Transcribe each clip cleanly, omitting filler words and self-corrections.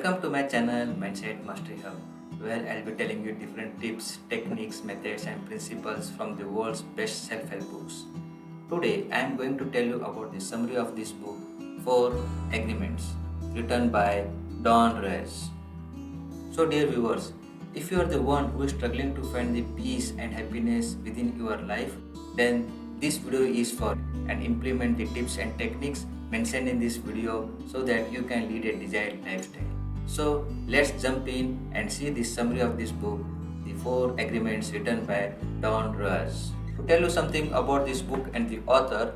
Welcome to my channel Mindset Mastery Hub, where I'll be telling you different tips, techniques, methods and principles from the world's best self-help books. Today I am going to tell you about the summary of this book, 4 Agreements, written by Don Ruiz. So dear viewers, if you are the one who is struggling to find the peace and happiness within your life, then this video is for you, and implement the tips and techniques mentioned in this video so that you can lead a desired lifestyle. So let's jump in and see the summary of this book, the 4 Agreements, written by Don Ruiz. To tell you something about this book and the author,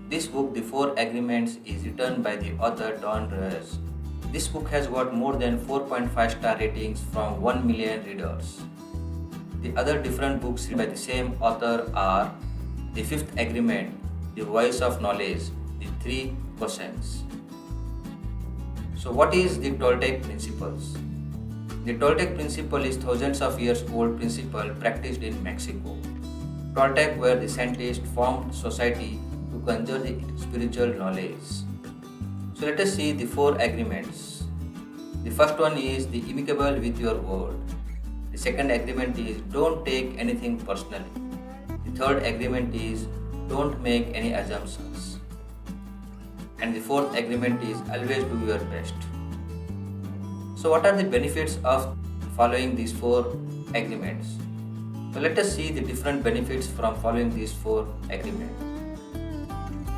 this book, the 4 Agreements, is written by the author Don Ruiz. This book has got more than 4.5 star ratings from 1 million readers. The other different books by the same author are The 5th Agreement, The Voice of Knowledge, The 3 Questions. So what is the Toltec Principles? The Toltec Principle is thousands of years old principle practiced in Mexico. Toltec were the scientists formed society to conserve the spiritual knowledge. So let us see the 4 agreements. The first one is the amicable with your word. The second agreement is don't take anything personally. The third agreement is don't make any assumptions. And the fourth agreement is always do your best. So what are the benefits of following these 4 agreements? So let us see the different benefits from following these 4 agreements.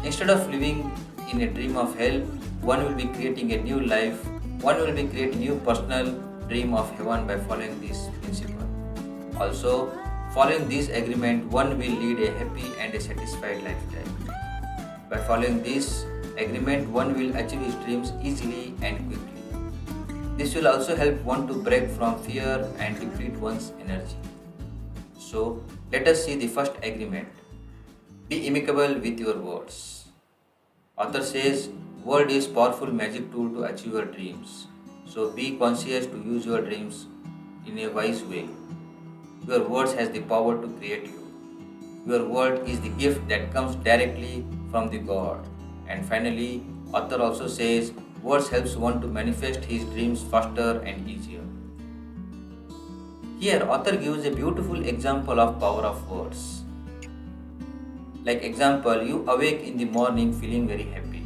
Instead of living in a dream of hell, one will be creating a new life. One will be creating a new personal dream of heaven by following this principle. Also, following this agreement, one will lead a happy and a satisfied lifestyle. By following this agreement, one will achieve his dreams easily and quickly. This will also help one to break from fear and deplete one's energy. So, let us see the first agreement. Be amicable with your words. Author says, word is powerful magic tool to achieve your dreams. So be conscious to use your dreams in a wise way. Your words has the power to create you. Your word is the gift that comes directly from the God. And finally, author also says, words helps one to manifest his dreams faster and easier. Here, author gives a beautiful example of power of words. Like example, you awake in the morning feeling very happy.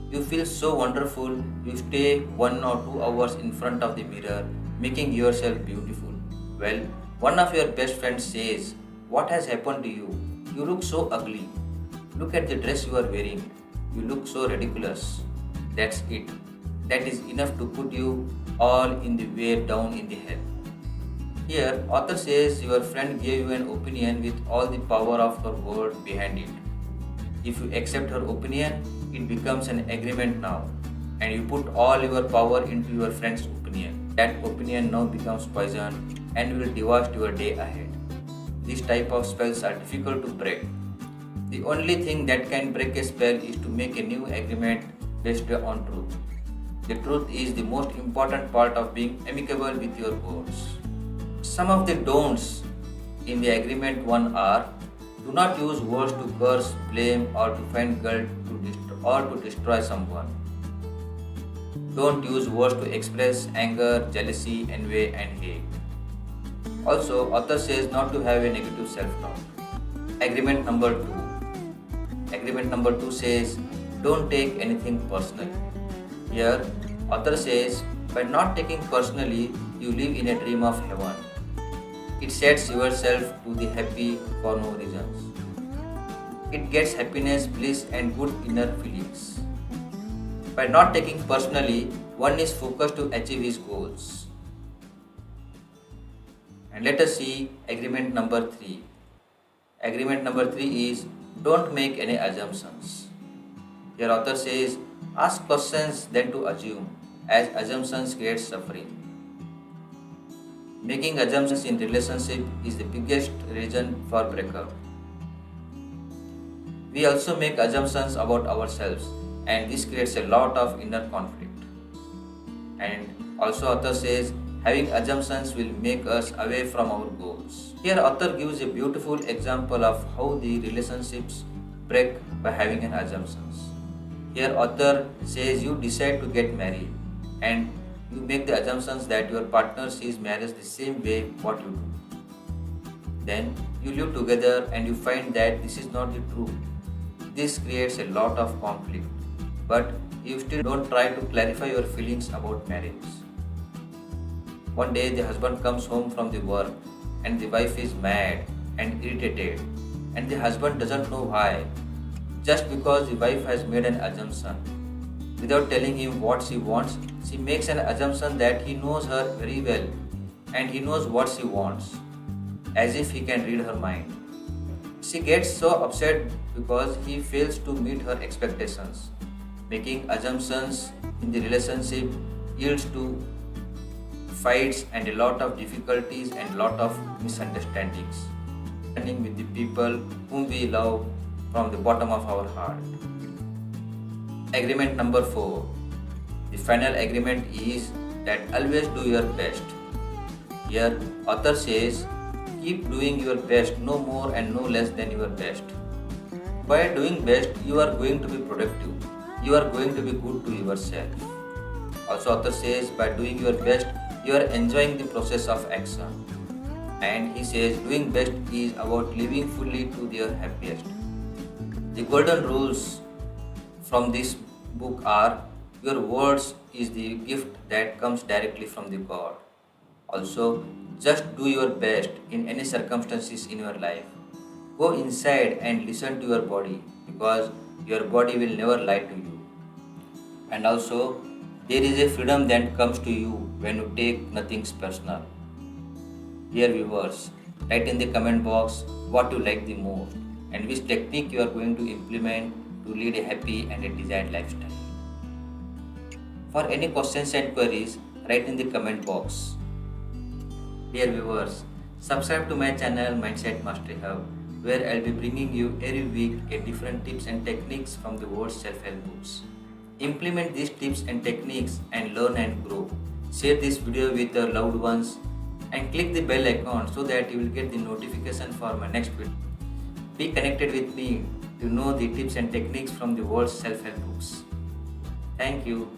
You feel so wonderful, you stay 1 or 2 hours in front of the mirror, making yourself beautiful. Well, one of your best friends says, what has happened to you? You look so ugly. Look at the dress you are wearing. You look so ridiculous. That's it. That is enough to put you all in the way down in the hell. Here, author says your friend gave you an opinion with all the power of her word behind it. If you accept her opinion, it becomes an agreement now, and you put all your power into your friend's opinion. That opinion now becomes poison and will devastate your day ahead. This type of spells are difficult to break. The only thing that can break a spell is to make a new agreement based on truth. The truth is the most important part of being amicable with your words. Some of the don'ts in the agreement 1 are: do not use words to curse, blame or to find guilt or to destroy someone. Don't use words to express anger, jealousy, envy and hate. Also, author says not to have a negative self-talk. Agreement number 2. Agreement number 2 says don't take anything personally. Here, author says by not taking personally, you live in a dream of heaven. It sets yourself to the happy for no reasons. It gets happiness, bliss and good inner feelings. By not taking personally, one is focused to achieve his goals. And let us see agreement number 3. Agreement number 3 is don't make any assumptions. Here author says ask questions than to assume, as assumptions create suffering. Making assumptions in relationship is the biggest reason for breakup. We also make assumptions about ourselves, and this creates a lot of inner conflict. And also author says having assumptions will make us away from our goals. Here author gives a beautiful example of how the relationships break by having an assumptions. Here author says you decide to get married and you make the assumptions that your partner sees marriage the same way what you do. Then you live together and you find that this is not the truth. This creates a lot of conflict, but you still don't try to clarify your feelings about marriage. One day the husband comes home from the work and the wife is mad and irritated, and the husband doesn't know why, just because the wife has made an assumption. Without telling him what she wants, she makes an assumption that he knows her very well and he knows what she wants, as if he can read her mind. She gets so upset because he fails to meet her expectations. Making assumptions in the relationship yields to fights and a lot of difficulties and lot of misunderstandings. Standing with the people whom we love from the bottom of our heart. Agreement number 4. The final agreement is that always do your best. Here, author says, keep doing your best, no more and no less than your best. By doing best, you are going to be productive. You are going to be good to yourself. Also, author says, by doing your best, you are enjoying the process of action. And he says, doing best is about living fully to their happiest. The golden rules from this book are, your words is the gift that comes directly from the God. Also, just do your best in any circumstances in your life. Go inside and listen to your body, because your body will never lie to you. And also, there is a freedom that comes to you when you take nothing personal. Dear viewers, write in the comment box what you like the most and which technique you are going to implement to lead a happy and a desired lifestyle. For any questions and queries, write in the comment box. Dear viewers, subscribe to my channel Mindset Mastery Hub, where I'll be bringing you every week a different tips and techniques from the world's self-help books. Implement these tips and techniques and learn and grow. Share this video with your loved ones and click the bell icon so that you will get the notification for my next video. Be connected with me to know the tips and techniques from the world's self-help books. Thank you.